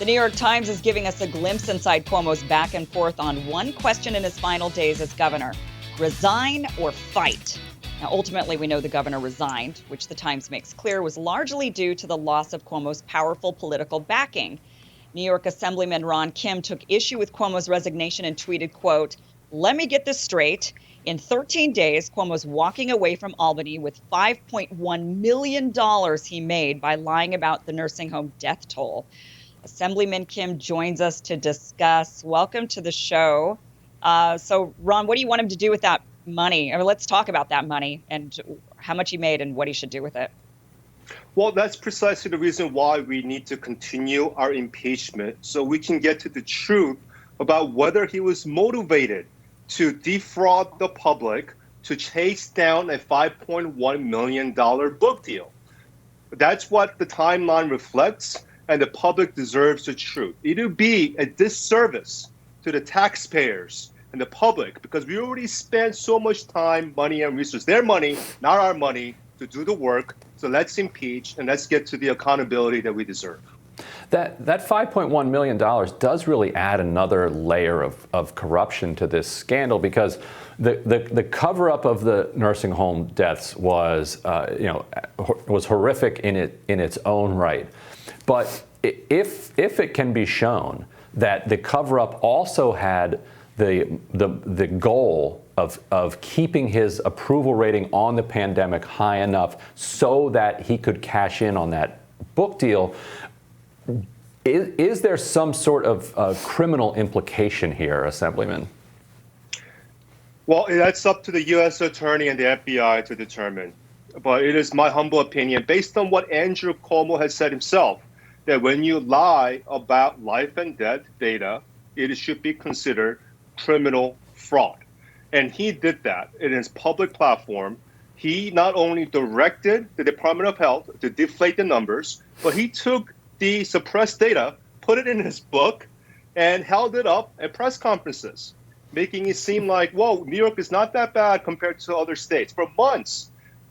The New York Times is giving us a glimpse inside Cuomo's back and forth on one question in his final days as governor: resign or fight? Now, ultimately, we know the governor resigned, which the Times makes clear was largely due to the loss of Cuomo's powerful political backing. New York Assemblyman Ron Kim took issue with Cuomo's resignation and tweeted, quote, "Let me get this straight. In 13 days, Cuomo's walking away from Albany with $5.1 million he made by lying about the nursing home death toll." Assemblyman Kim joins us to discuss. Welcome to the show. So, Ron, what do you want him to do with that money? Let's talk about that money and how much he made and what he should do with it. Well, that's precisely the reason why we need to continue our impeachment, so we can get to the truth about whether he was motivated to defraud the public to chase down a $5.1 million book deal. That's what the timeline reflects, and the public deserves the truth. It would be a disservice to the taxpayers and the public, because we already spent so much time, money, and resources, their money, not our money, to do the work. So let's impeach and let's get to the accountability that we deserve. That $5.1 million does really add another layer of corruption to this scandal, because the cover-up of the nursing home deaths was horrific in its own right. But if it can be shown that the cover-up also had the goal of keeping his approval rating on the pandemic high enough so that he could cash in on that book deal, is there some sort of criminal implication here, Assemblyman? Well, that's up to the U.S. Attorney and the FBI to determine. But it is my humble opinion, based on what Andrew Cuomo has said himself, that when you lie about life and death data, it should be considered criminal fraud. And he did that in his public platform. He not only directed the Department of Health to deflate the numbers, but he took the suppressed data, put it in his book, and held it up at press conferences, making it seem like, whoa, New York is not that bad compared to other states for months.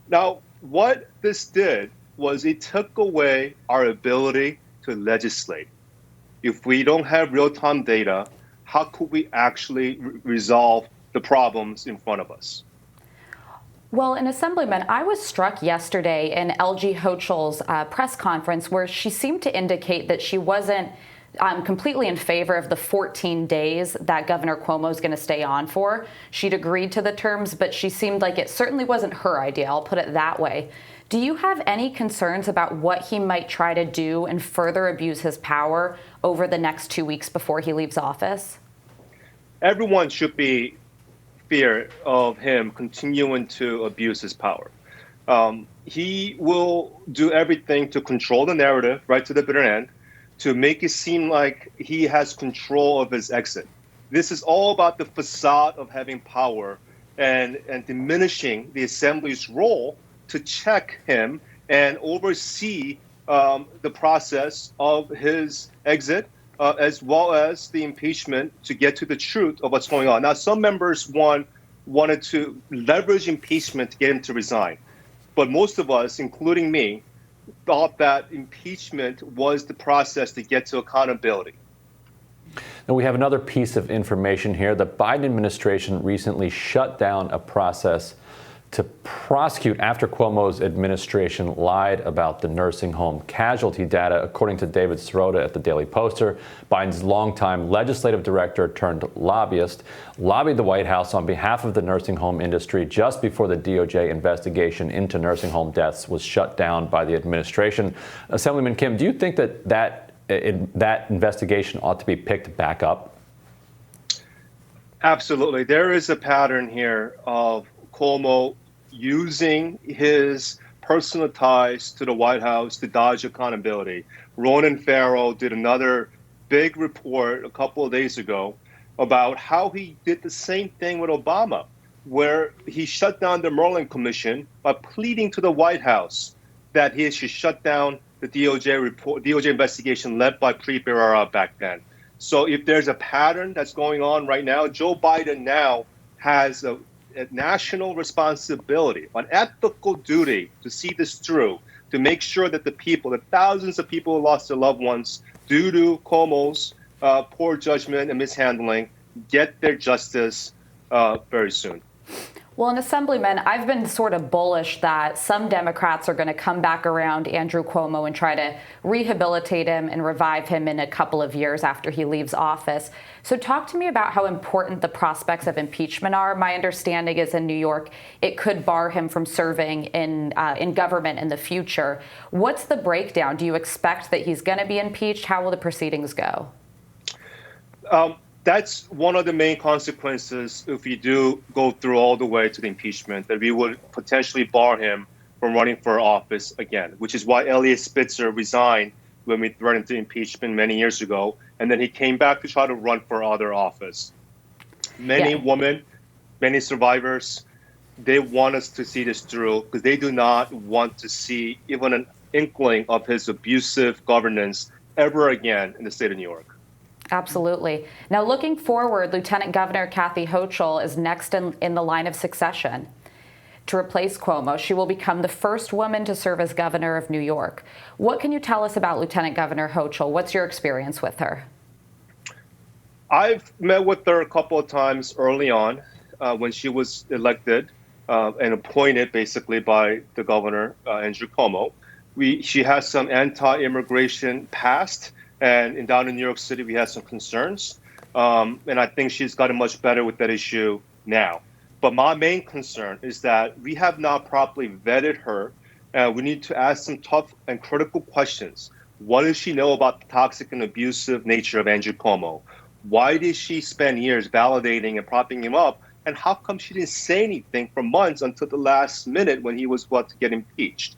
Now, what this did was it took away our ability to legislate. If we don't have real-time data, how could we actually resolve the problems in front of us? Well, and Assemblyman, I was struck yesterday in LG Hochul's press conference where she seemed to indicate that she wasn't completely in favor of the 14 days that Governor Cuomo is going to stay on for. She'd agreed to the terms, but she seemed like it certainly wasn't her idea. I'll put it that way. Do you have any concerns about what he might try to do and further abuse his power over the next 2 weeks before he leaves office? Everyone should be fear of him continuing to abuse his power. He will do everything to control the narrative right to the bitter end, to make it seem like he has control of his exit. This is all about the facade of having power and diminishing the assembly's role to check him and oversee the process of his exit, as well as the impeachment, to get to the truth of what's going on. Now, some members wanted to leverage impeachment to get him to resign. But most of us, including me, thought that impeachment was the process to get to accountability. Now, we have another piece of information here. The Biden administration recently shut down a process to prosecute after Cuomo's administration lied about the nursing home casualty data. According to David Sirota at the Daily Poster, Biden's longtime legislative director turned lobbyist lobbied the White House on behalf of the nursing home industry just before the DOJ investigation into nursing home deaths was shut down by the administration. Assemblyman Kim, do you think that investigation ought to be picked back up? Absolutely. There is a pattern here of Cuomo using his personal ties to the White House to dodge accountability. Ronan Farrow did another big report a couple of days ago about how he did the same thing with Obama, where he shut down the Merlin Commission by pleading to the White House that he should shut down the DOJ investigation led by Preet Bharara back then. So if there's a pattern that's going on right now, Joe Biden now has a national responsibility, an ethical duty to see this through, to make sure that the people, the thousands of people who lost their loved ones due to Cuomo's poor judgment and mishandling, get their justice very soon. Well, and Assemblyman, I've been sort of bullish that some Democrats are going to come back around Andrew Cuomo and try to rehabilitate him and revive him in a couple of years after he leaves office. So talk to me about how important the prospects of impeachment are. My understanding is in New York, it could bar him from serving in government in the future. What's the breakdown? Do you expect that he's going to be impeached? How will the proceedings go? That's one of the main consequences if you do go through all the way to the impeachment, that we would potentially bar him from running for office again, which is why Eliot Spitzer resigned when we threatened to impeachment many years ago. And then he came back to try to run for other office. Many women, many survivors, they want us to see this through because they do not want to see even an inkling of his abusive governance ever again in the state of New York. Absolutely. Now, looking forward, Lieutenant Governor Kathy Hochul is next in the line of succession to replace Cuomo. She will become the first woman to serve as governor of New York. What can you tell us about Lieutenant Governor Hochul? What's your experience with her? I've met with her a couple of times early on when she was elected and appointed basically by the governor, Andrew Cuomo. She has some anti-immigration past. And down in New York City, we had some concerns. And I think she's gotten much better with that issue now. But my main concern is that we have not properly vetted her. We need to ask some tough and critical questions. What does she know about the toxic and abusive nature of Andrew Cuomo? Why did she spend years validating and propping him up? And how come she didn't say anything for months until the last minute when he was about to get impeached?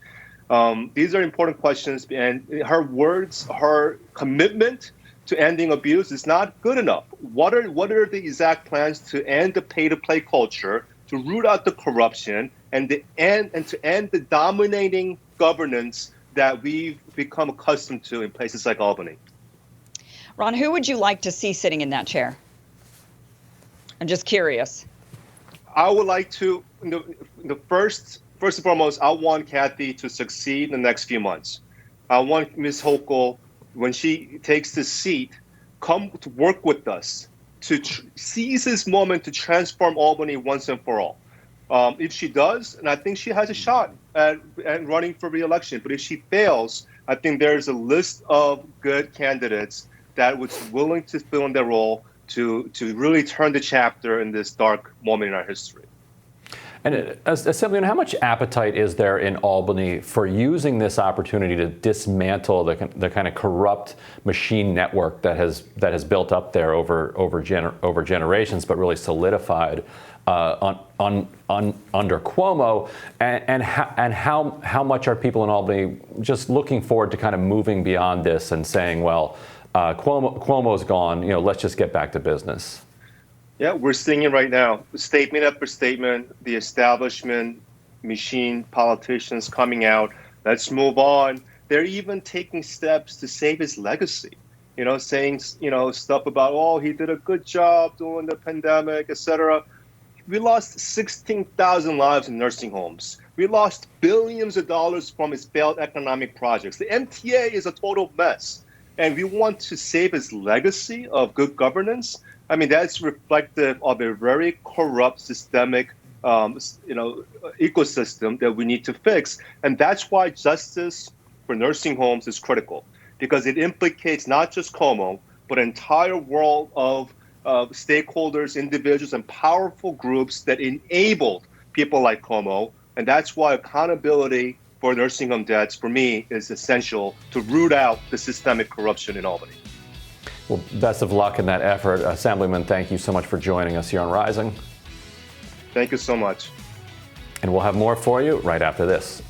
These are important questions, and her words, her commitment to ending abuse is not good enough. What are the exact plans to end the pay-to-play culture, to root out the corruption, and to end the dominating governance that we've become accustomed to in places like Albany? Ron, who would you like to see sitting in that chair? I'm just curious. I would like to, First and foremost, I want Kathy to succeed in the next few months. I want Ms. Hochul, when she takes the seat, come to work with us to seize this moment to transform Albany once and for all. If she does, and I think she has a shot at running for re-election, but if she fails, I think there's a list of good candidates that was willing to fill in their role to really turn the chapter in this dark moment in our history. And Assemblyman, how much appetite is there in Albany for using this opportunity to dismantle the kind of corrupt machine network that has built up there over generations, but really solidified under Cuomo? And how much are people in Albany just looking forward to kind of moving beyond this and saying, well, Cuomo's gone, let's just get back to business? Yeah, we're seeing it right now. Statement after statement, the establishment, machine politicians coming out. Let's move on. They're even taking steps to save his legacy. Saying stuff about, oh, he did a good job during the pandemic, etc. We lost 16,000 lives in nursing homes. We lost billions of dollars from his failed economic projects. The MTA is a total mess, and we want to save his legacy of good governance. I mean, that's reflective of a very corrupt systemic, ecosystem that we need to fix. And that's why justice for nursing homes is critical, because it implicates not just Cuomo, but an entire world of stakeholders, individuals, and powerful groups that enabled people like Cuomo. And that's why accountability for nursing home debts, for me, is essential to root out the systemic corruption in Albany. Well, best of luck in that effort. Assemblyman, thank you so much for joining us here on Rising. Thank you so much. And we'll have more for you right after this.